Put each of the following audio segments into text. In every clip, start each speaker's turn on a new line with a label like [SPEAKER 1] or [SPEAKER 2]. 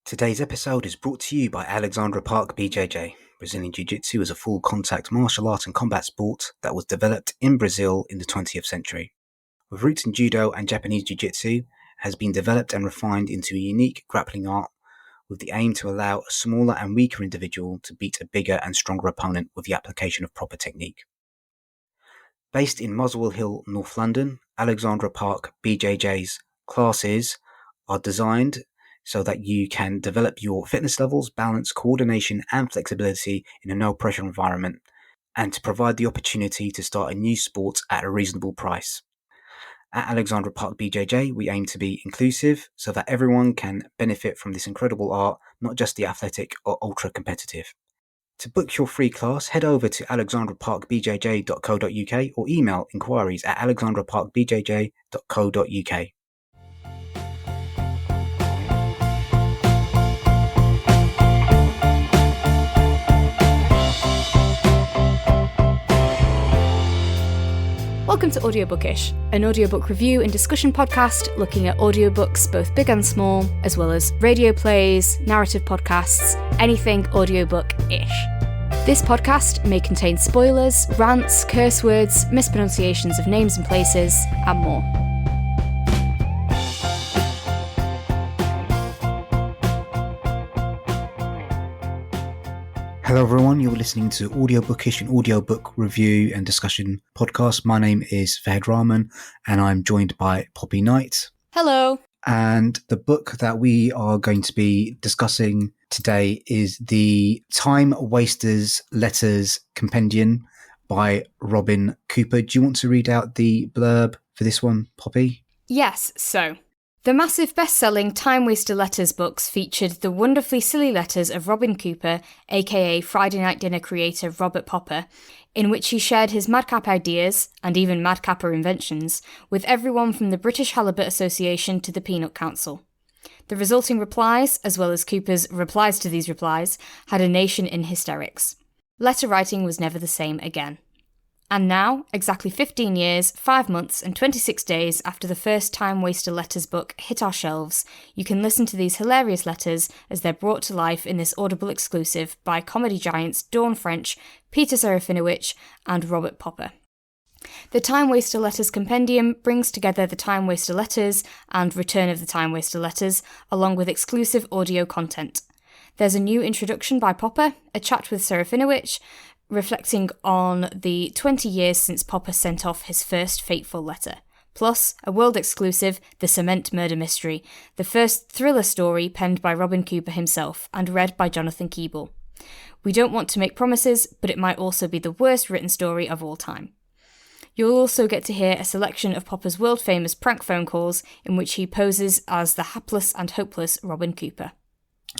[SPEAKER 1] Today's episode is brought to you by Alexandra Park BJJ. Brazilian Jiu-Jitsu is a full contact martial art and combat sport that was developed in Brazil in the 20th century. With roots in Judo and Japanese Jiu-Jitsu, has been developed and refined into a unique grappling art with the aim to allow a smaller and weaker individual to beat a bigger and stronger opponent with the application of proper technique. Based in Muswell Hill, North London, Alexandra Park BJJ's classes are designed so that you can develop your fitness levels, balance, coordination and flexibility in a no-pressure environment, and to provide the opportunity to start a new sport at a reasonable price. At Alexandra Park BJJ, we aim to be inclusive so that everyone can benefit from this incredible art, not just the athletic or ultra-competitive. To book your free class, head over to alexandraparkbjj.co.uk or email inquiries at alexandraparkbjj.co.uk.
[SPEAKER 2] Welcome to Audiobookish, an audiobook review and discussion podcast looking at audiobooks both big and small, as well as radio plays, narrative podcasts, anything audiobook-ish. This podcast may contain spoilers, rants, curse words, mispronunciations of names and places, and more.
[SPEAKER 1] Hello everyone, you're listening to Audiobookish, an audiobook review and discussion podcast. My name is Fahad Rahman and I'm joined by Poppy Knight.
[SPEAKER 2] Hello.
[SPEAKER 1] And the book that we are going to be discussing today is the Timewaster Letters Compendium by Robin Cooper. Do you want to read out the blurb for this one, Poppy?
[SPEAKER 2] Yes, so the massive best-selling Timewaster Letters books featured the wonderfully silly letters of Robin Cooper, a.k.a. Friday Night Dinner creator Robert Popper, in which he shared his madcap ideas, and even madcapper inventions, with everyone from the British Halibut Association to the Peanut Council. The resulting replies, as well as Cooper's replies-to-these-replies, had a nation in hysterics. Letter writing was never the same again. And now, exactly 15 years, 5 months and 26 days after the first Timewaster Letters book hit our shelves, you can listen to these hilarious letters as they're brought to life in this Audible exclusive by comedy giants Dawn French, Peter Serafinowicz and Robert Popper. The Timewaster Letters Compendium brings together the Timewaster Letters and Return of the Timewaster Letters, along with exclusive audio content. There's a new introduction by Popper, a chat with Serafinowicz, reflecting on the 20 years since Popper sent off his first fateful letter. Plus, a world-exclusive The Cement Murder Mystery, the first thriller story penned by Robin Cooper himself and read by Jonathan Keeble. We don't want to make promises, but it might also be the worst written story of all time. You'll also get to hear a selection of Popper's world-famous prank phone calls in which he poses as the hapless and hopeless Robin Cooper.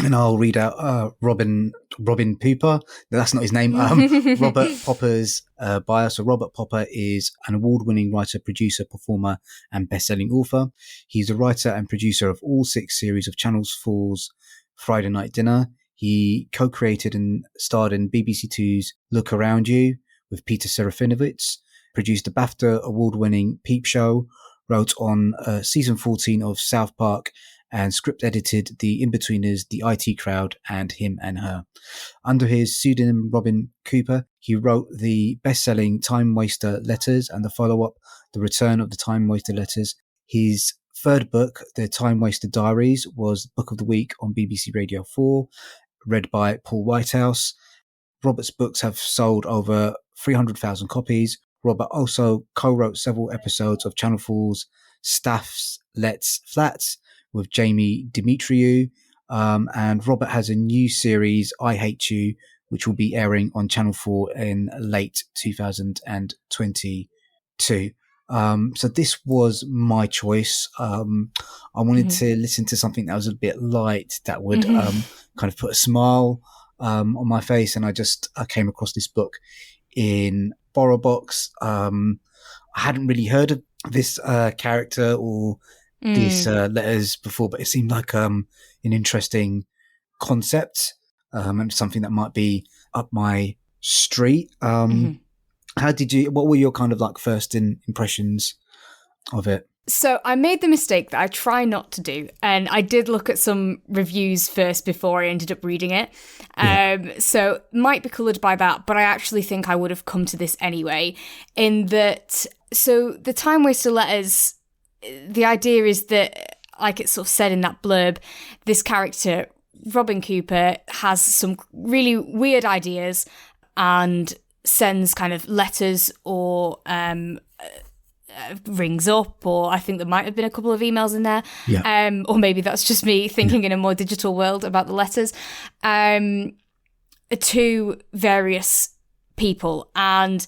[SPEAKER 1] And I'll read out Robin Popper. That's not his name. Robert Popper's bio. So Robert Popper is an award-winning writer, producer, performer, and best-selling author. He's the writer and producer of all 6 series of Channel 4's Friday Night Dinner. He co-created and starred in BBC Two's Look Around You with Peter Serafinowicz, produced the BAFTA award-winning Peep Show, wrote on season 14 of South Park, and script edited The In-Betweeners, The IT Crowd, and Him and Her. Under his pseudonym Robin Cooper, he wrote the best-selling Timewaster Letters and the follow-up, The Return of the Timewaster Letters. His third book, The Timewaster Diaries, was Book of the Week on BBC Radio 4, read by Paul Whitehouse. Robert's books have sold over 300,000 copies. Robert also co-wrote several episodes of Channel 4's Staff's Let's Flats with Jamie Demetriou, and Robert has a new series, I Hate You, which will be airing on Channel 4 in late 2022. So this was my choice. I wanted to listen to something that was a bit light, that would kind of put a smile on my face, and I came across this book in BorrowBox. I hadn't really heard of this character or these letters before, but it seemed like an interesting concept and something that might be up my street. What were your kind of like first impressions of it?
[SPEAKER 2] So I made the mistake that I try not to do, and I did look at some reviews first before I ended up reading it. So might be coloured by that, but I actually think I would have come to this anyway, in that, so the Timewaster Letters, the idea is that, like it's sort of said in that blurb, this character, Robin Cooper, has some really weird ideas and sends kind of letters or rings up, or I think there might have been a couple of emails in there, or maybe that's just me thinking in a more digital world about the letters, to various people. And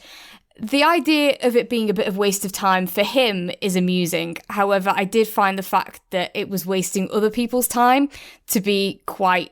[SPEAKER 2] the idea of it being a bit of waste of time for him is amusing. However, I did find the fact that it was wasting other people's time to be quite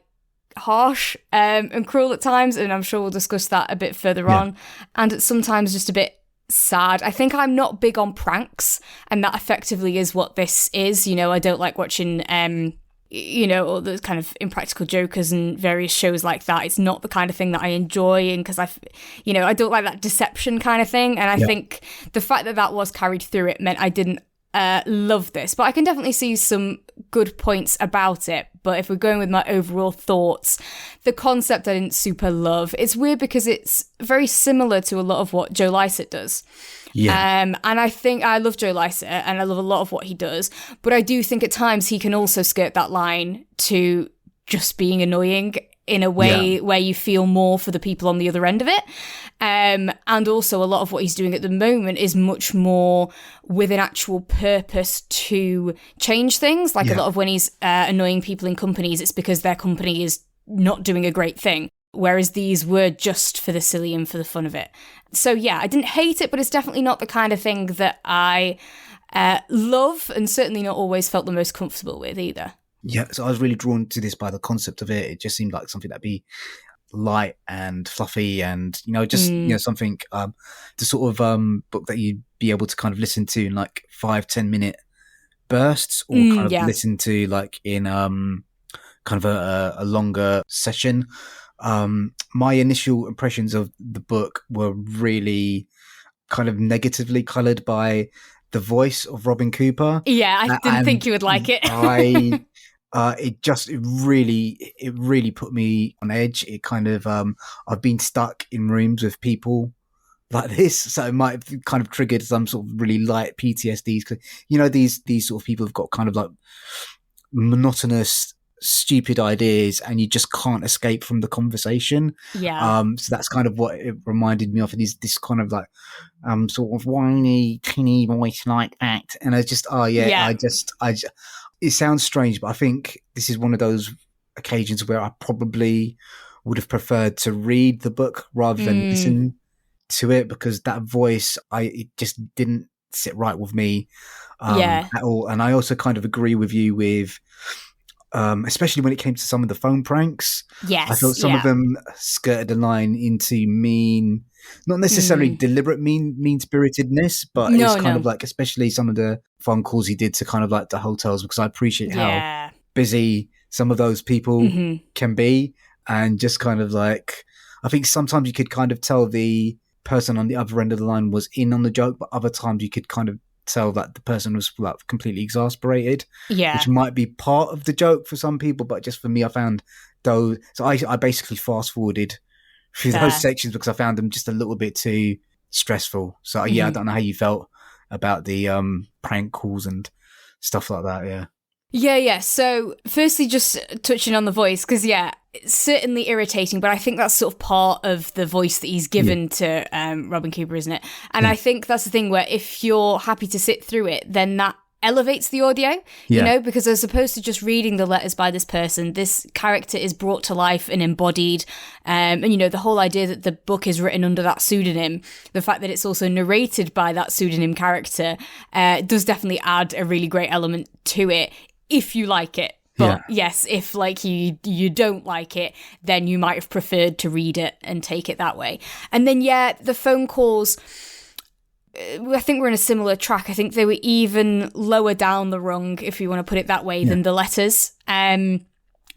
[SPEAKER 2] harsh and cruel at times, and I'm sure we'll discuss that a bit further on, and it's sometimes just a bit sad. I think I'm not big on pranks, and that effectively is what this is. You know, I don't like watching all the kind of Impractical Jokers and various shows like that. It's not the kind of thing that I enjoy, and because I don't like that deception kind of thing, and I think the fact that that was carried through it meant I didn't love this, but I can definitely see some good points about it. But if we're going with my overall thoughts, the concept I didn't super love. It's weird because it's very similar to a lot of what Joe Lycett does. And I think I love Joe Lycett and I love a lot of what he does, but I do think at times he can also skirt that line to just being annoying in a way where you feel more for the people on the other end of it. And also a lot of what he's doing at the moment is much more with an actual purpose to change things. Like a lot of when he's annoying people in companies, it's because their company is not doing a great thing. Whereas these were just for the silly and for the fun of it. So yeah, I didn't hate it, but it's definitely not the kind of thing that I love, and certainly not always felt the most comfortable with either.
[SPEAKER 1] Yeah, so I was really drawn to this by the concept of it. It just seemed like something that'd be light and fluffy, and something the sort of book that you'd be able to kind of listen to in like 5-10 minute bursts, or kind of listen to like in kind of a longer session. My initial impressions of the book were really kind of negatively coloured by the voice of Robin Cooper.
[SPEAKER 2] Yeah, I didn't think you would like it.
[SPEAKER 1] It really put me on edge. It kind of I've been stuck in rooms with people like this, so it might have kind of triggered some sort of really light PTSDs. 'Cause, these sort of people have got kind of like monotonous, stupid ideas, and you just can't escape from the conversation. So that's kind of what it reminded me of. This kind of like sort of whiny, tinny voice like that, and I just it sounds strange, but I think this is one of those occasions where I probably would have preferred to read the book rather than listen to it, because that voice, it just didn't sit right with me at all. And I also kind of agree with you with, especially when it came to some of the phone pranks.
[SPEAKER 2] Yes,
[SPEAKER 1] I thought some of them skirted the line into mean, not necessarily deliberate mean-spiritedness, but it's kind of like, especially some of the phone calls he did to kind of like the hotels, because I appreciate how busy some of those people can be, and just kind of like, I think sometimes you could kind of tell the person on the other end of the line was in on the joke, but other times you could kind of tell that the person was like completely exasperated, which might be part of the joke for some people, but just for me, I found those. So I basically fast forwarded through those sections because I found them just a little bit too stressful. So I don't know how you felt about the prank calls and stuff like that.
[SPEAKER 2] Yeah. So firstly, just touching on the voice, because it's certainly irritating, but I think that's sort of part of the voice that he's given to Robin Cooper, isn't it? And I think that's the thing where if you're happy to sit through it, then that elevates the audio, you know, because as opposed to just reading the letters by this person, this character is brought to life and embodied. And, the whole idea that the book is written under that pseudonym, the fact that it's also narrated by that pseudonym character does definitely add a really great element to it, if you like it. But yes, if like you don't like it, then you might have preferred to read it and take it that way. And then the phone calls, I think we're in a similar track. I think they were even lower down the rung, if you want to put it that way, than the letters. They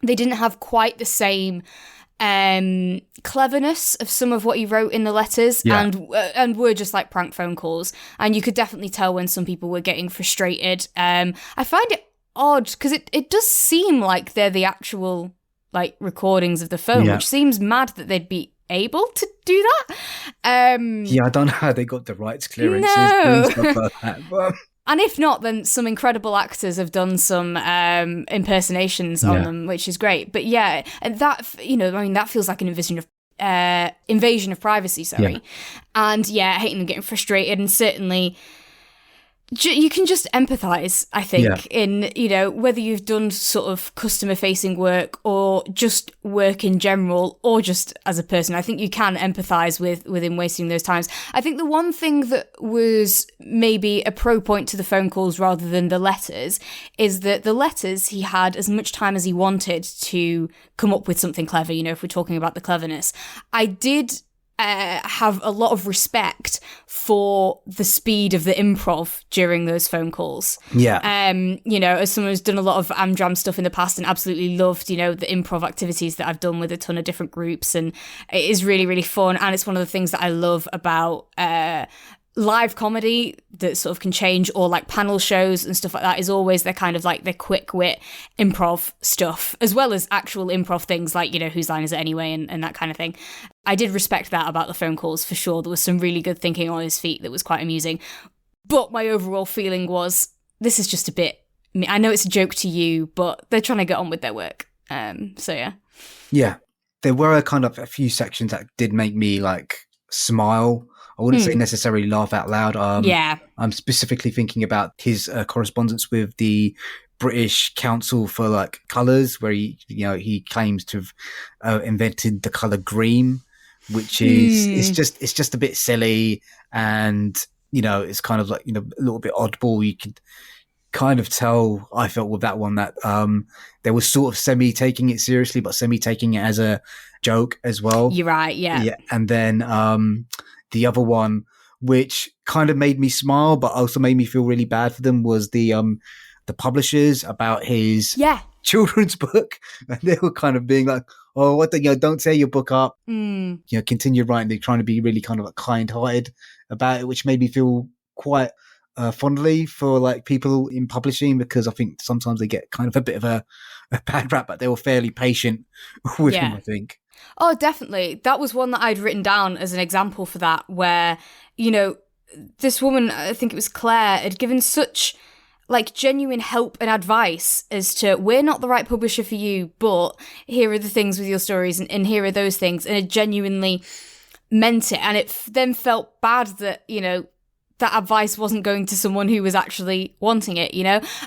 [SPEAKER 2] didn't have quite the same cleverness of some of what he wrote in the letters, and were just like prank phone calls. And you could definitely tell when some people were getting frustrated. I find it odd because it does seem like they're the actual like recordings of the phone, which seems mad that they'd be able to do that.
[SPEAKER 1] I don't know how they got the rights clearances and stuff like that. But...
[SPEAKER 2] And if not, then some incredible actors have done some impersonations on them, which is great. But yeah, and that, that feels like an invasion of privacy, sorry. Yeah. And yeah, hating them getting frustrated, and certainly you can just empathize, I think, in, whether you've done sort of customer facing work or just work in general, or just as a person. I think you can empathize with him wasting those times. I think the one thing that was maybe a pro point to the phone calls rather than the letters is that the letters, he had as much time as he wanted to come up with something clever, if we're talking about the cleverness. I did have a lot of respect for the speed of the improv during those phone calls.
[SPEAKER 1] Yeah.
[SPEAKER 2] As someone who's done a lot of Amdram stuff in the past and absolutely loved, the improv activities that I've done with a ton of different groups, and it is really, really fun. And it's one of the things that I love about live comedy that sort of can change, or like panel shows and stuff like that, is always their kind of like their quick wit improv stuff, as well as actual improv things like, whose line is it anyway, and that kind of thing. I did respect that about the phone calls for sure. There was some really good thinking on his feet that was quite amusing. But my overall feeling was, this is just a bit, I know it's a joke to you, but they're trying to get on with their work. So yeah.
[SPEAKER 1] Yeah. There were a few sections that did make me like smile. I wouldn't say necessarily laugh out loud. I'm specifically thinking about his correspondence with the British Council for like colours, where he claims to have invented the colour green, which is it's just a bit silly, and it's kind of like a little bit oddball. You could kind of tell, I felt with that one, that there was sort of semi taking it seriously, but semi taking it as a joke as well.
[SPEAKER 2] You're right, yeah.
[SPEAKER 1] And then the other one, which kind of made me smile, but also made me feel really bad for them, was the publishers about his children's book. And they were kind of being like, oh, what don't tear your book up. Continue writing. They're trying to be really kind of like kind-hearted about it, which made me feel quite fondly for like people in publishing, because I think sometimes they get kind of a bit of a bad rap, but they were fairly patient with him, I think.
[SPEAKER 2] Oh, definitely. That was one that I'd written down as an example for that, where, this woman, I think it was Claire, had given such like genuine help and advice as to, we're not the right publisher for you, but here are the things with your stories, and here are those things. And it genuinely meant it. And it then felt bad that, that advice wasn't going to someone who was actually wanting it,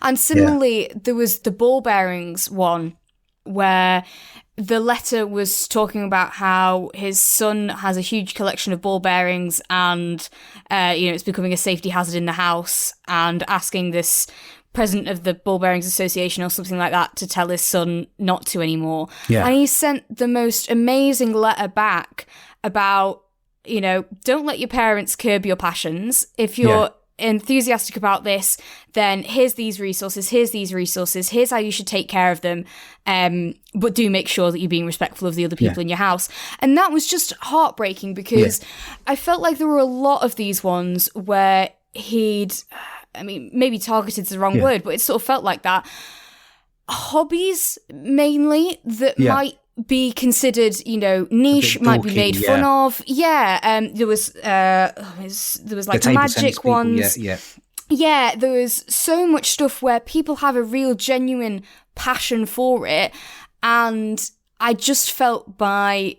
[SPEAKER 2] And similarly, there was the ball bearings one, where the letter was talking about how his son has a huge collection of ball bearings, and it's becoming a safety hazard in the house, and asking this president of the Ball Bearings Association or something like that to tell his son not to anymore. And he sent the most amazing letter back about, don't let your parents curb your passions. If you're enthusiastic about this, then here's these resources, here's how you should take care of them, but do make sure that you're being respectful of the other people in your house. And that was just heartbreaking, because I felt like there were a lot of these ones where maybe targeted is the wrong word, but it sort of felt like that. Hobbies mainly that might be considered, niche, might be made fun of. There was like magic ones. There was so much stuff where people have a real genuine passion for it, and I just felt by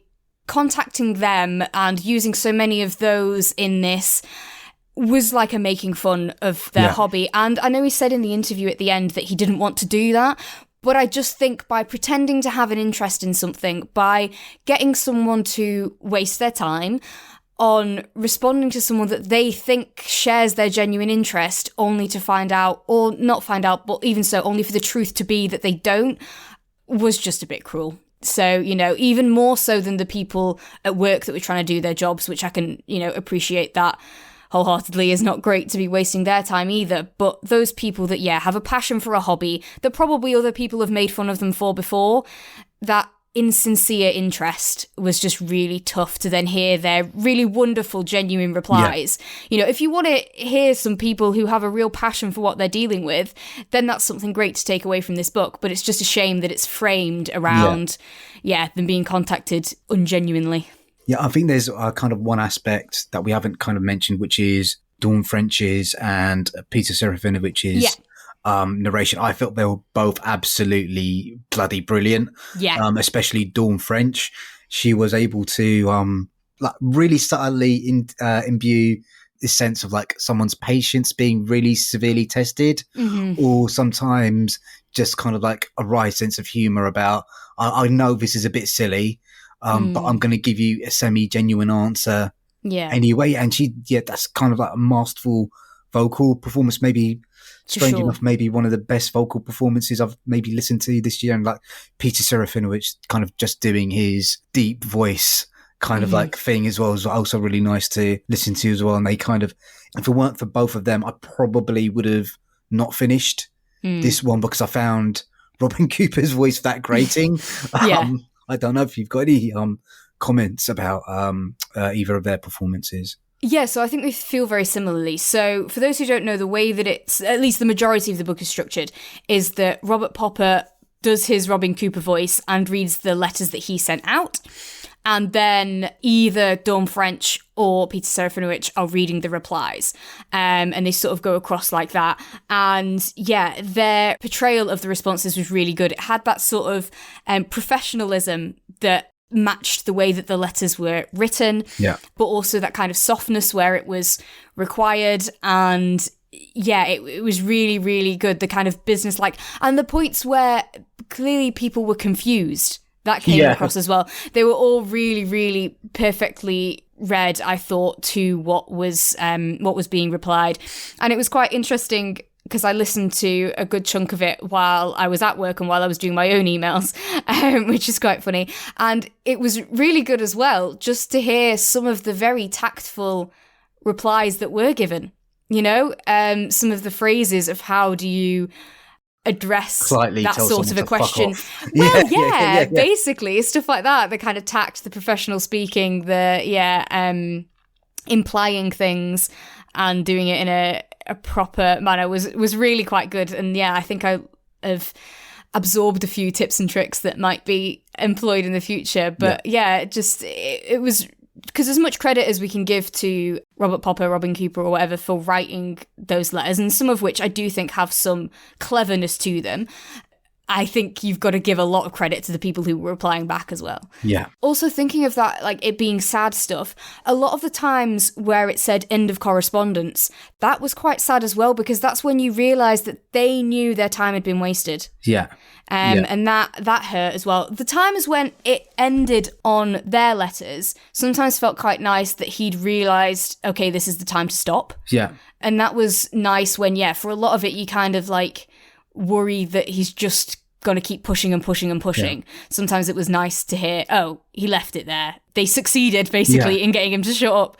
[SPEAKER 2] contacting them and using so many of those in this was like a making fun of their hobby. And I know he said in the interview at the end that he didn't want to do that, but I just think by pretending to have an interest in something, by getting someone to waste their time on responding to someone that they think shares their genuine interest, only to find out, or not find out, but even so, only for the truth to be that they don't, was just a bit cruel. So, even more so than the people at work that were trying to do their jobs, which I can, appreciate that wholeheartedly is not great to be wasting their time either. But those people that, have a passion for a hobby that probably other people have made fun of them for before, that insincere interest was just really tough to then hear their really wonderful, genuine replies. You know, if you want to hear some people who have a real passion for what they're dealing with, then that's something great to take away from this book. But it's just a shame that it's framed around, them being contacted ungenuinely.
[SPEAKER 1] Yeah, I think there's kind of one aspect that we haven't kind of mentioned, which is Dawn French's and Peter Serafinowicz's narration. I felt they were both absolutely bloody brilliant.
[SPEAKER 2] Yeah.
[SPEAKER 1] Especially Dawn French. She was able to like really subtly imbue this sense of like someone's patience being really severely tested, or sometimes just kind of like a wry sense of humor about, I know this is a bit silly, but I'm going to give you a semi-genuine answer anyway. And that's kind of like a masterful vocal performance, maybe strange enough, maybe one of the best vocal performances I've maybe listened to this year. And like Peter Serafinowicz kind of just doing his deep voice kind of like thing as well is also really nice to listen to as well. And they kind of, if it weren't for both of them, I probably would have not finished this one because I found Robin Cooper's voice that grating. I don't know if you've got any comments about either of their performances.
[SPEAKER 2] Yeah, so I think we feel very similarly. So for those who don't know, the way that it's, at least the majority of the book is structured, is that Robert Popper does his Robin Cooper voice and reads the letters that he sent out. And then either Dawn French or Peter Serafinowicz are reading the replies. And they sort of go across like that. And yeah, their portrayal of the responses was really good. It had that sort of professionalism that matched the way that the letters were written, but also that kind of softness where it was required. And yeah, it was really, really good. The kind of business-like, and the points where clearly people were confused, that came across as well. They were all really, really perfectly read, I thought, to what was being replied. And it was quite interesting because I listened to a good chunk of it while I was at work and while I was doing my own emails, which is quite funny. And it was really good as well, just to hear some of the very tactful replies that were given, you know, some of the phrases of how do you address that sort of a question. Well, basically, stuff like that, the kind of tact, the professional speaking, the, implying things and doing it in a proper manner was really quite good. And yeah, I think I have absorbed a few tips and tricks that might be employed in the future. But it was, because as much credit as we can give to Robert Popper, Robin Cooper or whatever for writing those letters, and some of which I do think have some cleverness to them, I think you've got to give a lot of credit to the people who were replying back as well. Yeah. Also thinking of that, like it being sad stuff, a lot of the times where it said end of correspondence, that was quite sad as well, because that's when you realise that they knew their time had been wasted. Yeah. And that hurt as well. The times when it ended on their letters sometimes felt quite nice that he'd realised, okay, this is the time to stop. Yeah. And that was nice when, for a lot of it, you kind of like worry that he's just going to keep pushing and pushing and pushing. Yeah. Sometimes it was nice to hear, oh, he left it there. They succeeded, basically, in getting him to shut up.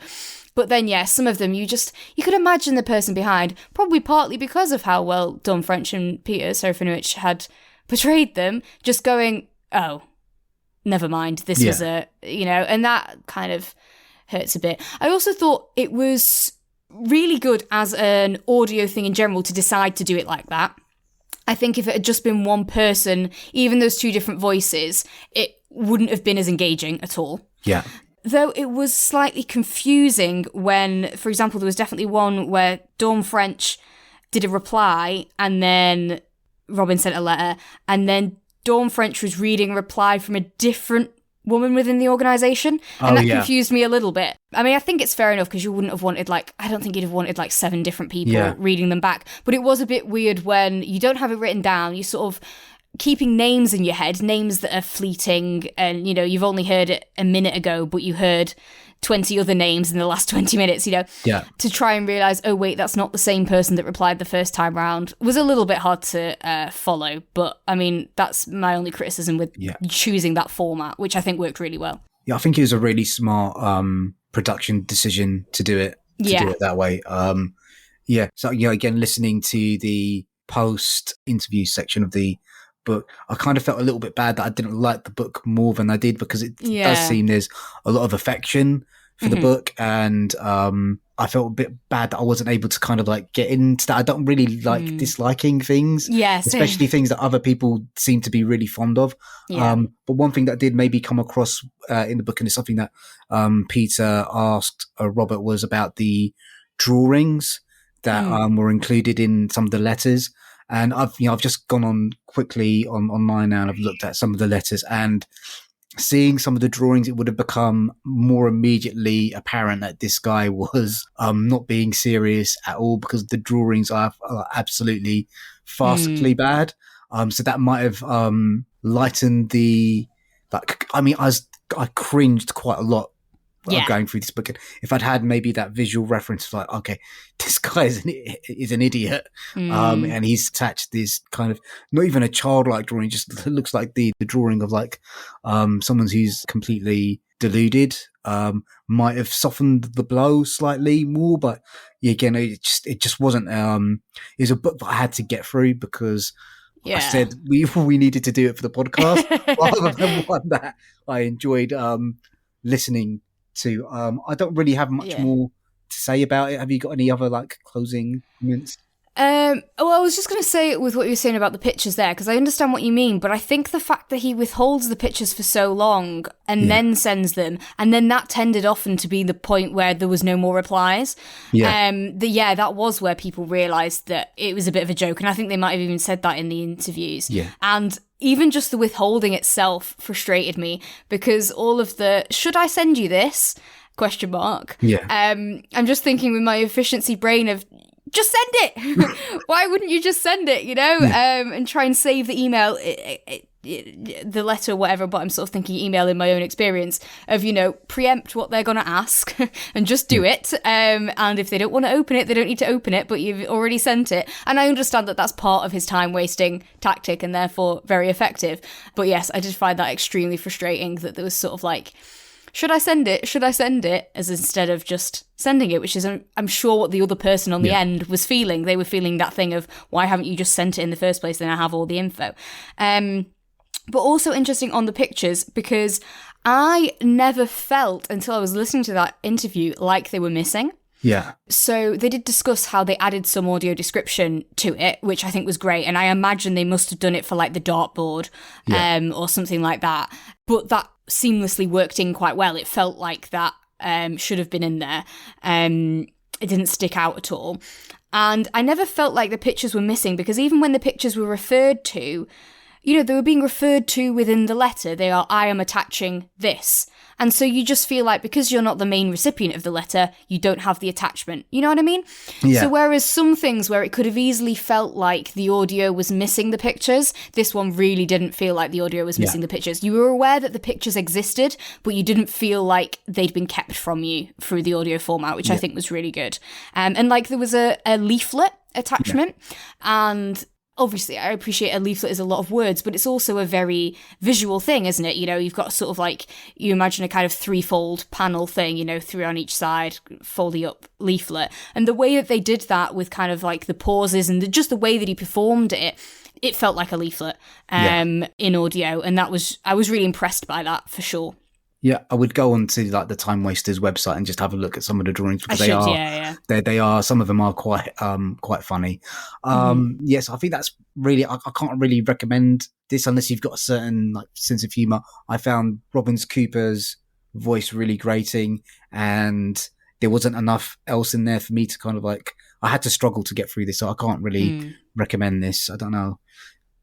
[SPEAKER 2] But then, some of them, you could imagine the person behind, probably partly because of how well Dawn French and Peter Serafinowicz had portrayed them, just going, oh, never mind, this was and that kind of hurts a bit. I also thought it was really good as an audio thing in general to decide to do it like that. I think if it had just been one person, even those two different voices, it wouldn't have been as engaging at all. Yeah. Though it was slightly confusing when, for example, there was definitely one where Dawn French did a reply and then Robin sent a letter, and then Dawn French was reading a reply from a different woman within the organisation, and that confused me a little bit. I mean, I think it's fair enough because you wouldn't have wanted I don't think you'd have wanted 7 different people reading them back, but it was a bit weird when you don't have it written down, you sort of keeping names in your head, names that are fleeting, and you've only heard it a minute ago, but you heard 20 other names in the last 20 minutes, to try and realise, oh wait, that's not the same person that replied the first time round, was a little bit hard to follow. But I mean, that's my only criticism with choosing that format, which I think worked really well. Yeah, I think it was a really smart production decision to do it that way. So again, listening to the post interview section of the
[SPEAKER 1] book, I kind of felt a little bit bad that I didn't like the book more than I did, because it does seem there's a lot of affection for the book, and I felt a bit bad that I wasn't able to kind of like get into that. I don't really like disliking things, especially things that other people seem to be really fond of. But one thing that did maybe come across in the book, and it's something that Peter asked Robert, was about the drawings that were included in some of the letters. And I've just gone on quickly online now, and I've looked at some of the letters, and seeing some of the drawings, it would have become more immediately apparent that this guy was not being serious at all, because the drawings are absolutely farcically bad. So that might have lightened the, like, I mean, I cringed quite a lot going through this book. And if I'd had maybe that visual reference, like, okay, this guy is an idiot, and he's attached this kind of, not even a childlike drawing, just looks like the drawing of like someone who's completely deluded, might have softened the blow slightly more. But again, it just wasn't. It was a book that I had to get through, because I said we needed to do it for the podcast, rather than one that I enjoyed listening to. I don't really have much more to say about it. Have you got any other like closing comments?
[SPEAKER 2] Well, I was just going to say, with what you were saying about the pictures there, because I understand what you mean, but I think the fact that he withholds the pictures for so long and then sends them, and then that tended often to be the point where there was no more replies. That was where people realised that it was a bit of a joke, and I think they might have even said that in the interviews. And even just the withholding itself frustrated me, because all of the, should I send you this? ? I'm just thinking with my efficiency brain of, just send it. Why wouldn't you just send it, and try and save the email, the letter, whatever. But I'm sort of thinking email in my own experience of, preempt what they're going to ask and just do it. And if they don't want to open it, they don't need to open it, but you've already sent it. And I understand that that's part of his time wasting tactic and therefore very effective. But yes, I did find that extremely frustrating, that there was sort of like, should I send it? Should I send it? As instead of just sending it, which is, I'm sure, what the other person on the end was feeling. They were feeling that thing of, why haven't you just sent it in the first place? Then I have all the info. But also interesting on the pictures, because I never felt, until I was listening to that interview, like they were missing. So they did discuss how they added some audio description to it, which I think was great. And I imagine they must have done it for like the dartboard or something like that. But that seamlessly worked in quite well. It felt like that should have been in there. It didn't stick out at all. And I never felt like the pictures were missing, because even when the pictures were referred to, they were being referred to within the letter. They are, I am attaching this. And so you just feel like, because you're not the main recipient of the letter, you don't have the attachment. You know what I mean? So whereas some things where it could have easily felt like the audio was missing the pictures, this one really didn't feel like the audio was missing the pictures. You were aware that the pictures existed, but you didn't feel like they'd been kept from you through the audio format, which I think was really good. And like there was a leaflet attachment, and obviously, I appreciate a leaflet is a lot of words, but it's also a very visual thing, isn't it? You've got sort of like, you imagine a kind of threefold panel thing, three on each side, folding up leaflet. And the way that they did that with kind of like the pauses and just the way that he performed it, it felt like a leaflet in audio. And I was really impressed by that, for sure.
[SPEAKER 1] Yeah, I would go on to like the Timewasters website and just have a look at some of the drawings, because they are some of them are quite funny. Yes, I think that's really, I can't really recommend this unless you've got a certain like sense of humor. I found Robin Cooper's voice really grating, and there wasn't enough else in there for me to kind of like, I had to struggle to get through this, so I can't really recommend this. I don't know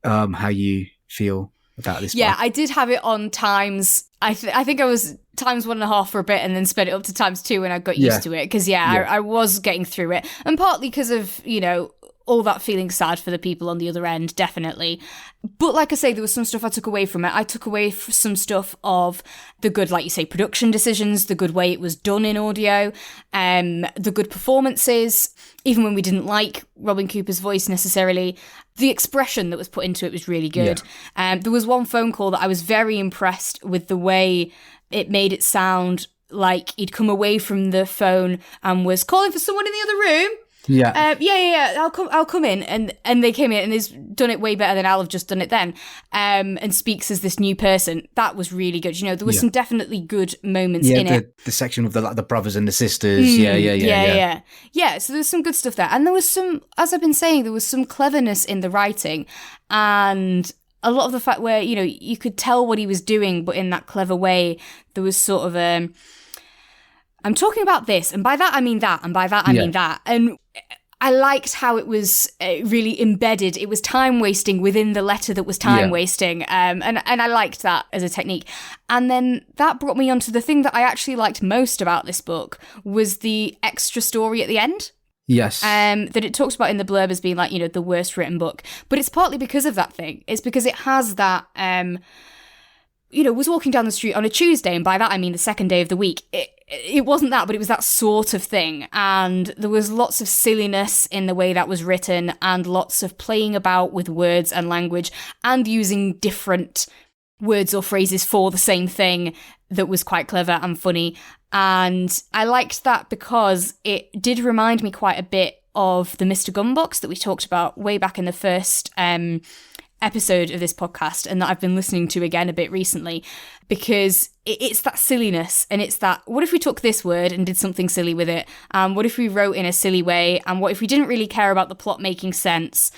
[SPEAKER 1] how you feel about this.
[SPEAKER 2] Yeah, I did have it on times. I think I was times 1.5 for a bit, and then sped it up to times 2 when I got used to it. Because I was getting through it, and partly because of all that feeling sad for the people on the other end, definitely. But like I say, there was some stuff I took away from it. I took away some stuff of the good, like you say, production decisions, the good way it was done in audio, the good performances, even when we didn't like Robin Cooper's voice necessarily. The expression that was put into it was really good. There was one phone call that I was very impressed with the way it made it sound like he'd come away from the phone and was calling for someone in the other room. Yeah. I'll come in, and they came in, and he's done it way better than I'll have just done it then. And speaks as this new person. That was really good. You know, there was some definitely good moments in it.
[SPEAKER 1] The section with the brothers and the sisters.
[SPEAKER 2] Yeah. So there's some good stuff there, and there was some, as I've been saying, there was some cleverness in the writing, and a lot of the fact where, you know, you could tell what he was doing, but in that clever way, there was sort of I'm talking about this, and by that I mean that, and by that I mean that. And I liked how it was really embedded. It was time wasting within the letter that was time wasting. And I liked that as a technique. And then that brought me on to the thing that I actually liked most about this book was the extra story at the end.
[SPEAKER 1] Yes.
[SPEAKER 2] That it talks about in the blurb as being like, you know, the worst written book. But it's partly because of that thing. It's because it has that, you know, was walking down the street on a Tuesday, and by that I mean the second day of the week. It wasn't that, but it was that sort of thing. And there was lots of silliness in the way that was written, and lots of playing about with words and language, and using different words or phrases for the same thing that was quite clever and funny. And I liked that because it did remind me quite a bit of the Mr. Gumbox that we talked about way back in the first episode of this podcast, and that I've been listening to again a bit recently, because it's that silliness, and it's that, what if we took this word and did something silly with it? What if we wrote in a silly way? And what if we didn't really care about the plot making sense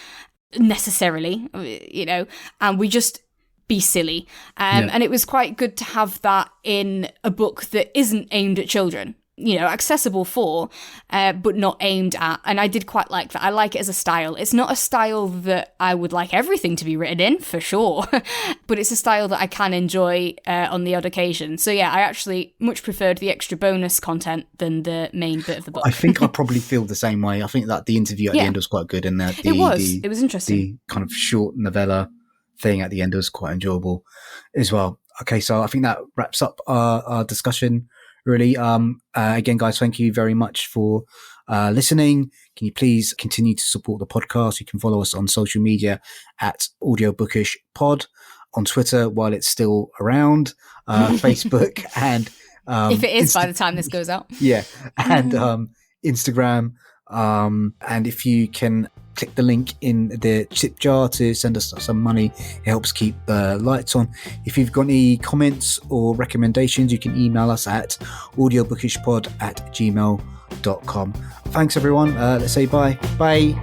[SPEAKER 2] necessarily, you know, and we just be silly? And it was quite good to have that in a book that isn't aimed at children. You know, accessible for, but not aimed at. And I did quite like that. I like it as a style. It's not a style that I would like everything to be written in, for sure, but it's a style that I can enjoy on the odd occasion. So yeah, I actually much preferred the extra bonus content than the main bit of the book.
[SPEAKER 1] I think I probably feel the same way. I think that the interview at the end was quite good, and that
[SPEAKER 2] it was interesting.
[SPEAKER 1] The kind of short novella thing at the end was quite enjoyable as well. Okay, so I think that wraps up our discussion. Really, again, guys, thank you very much for listening. Can you please continue to support the podcast? You can follow us on social media at AudioBookishPod, on Twitter while it's still around, Facebook, and
[SPEAKER 2] if it is by the time this goes out,
[SPEAKER 1] and Instagram. And if you can click the link in the tip jar to send us some money, it helps keep the lights on. If you've got any comments or recommendations, you can email us at audiobookishpod@gmail.com. Thanks everyone. Let's say bye.
[SPEAKER 2] Bye.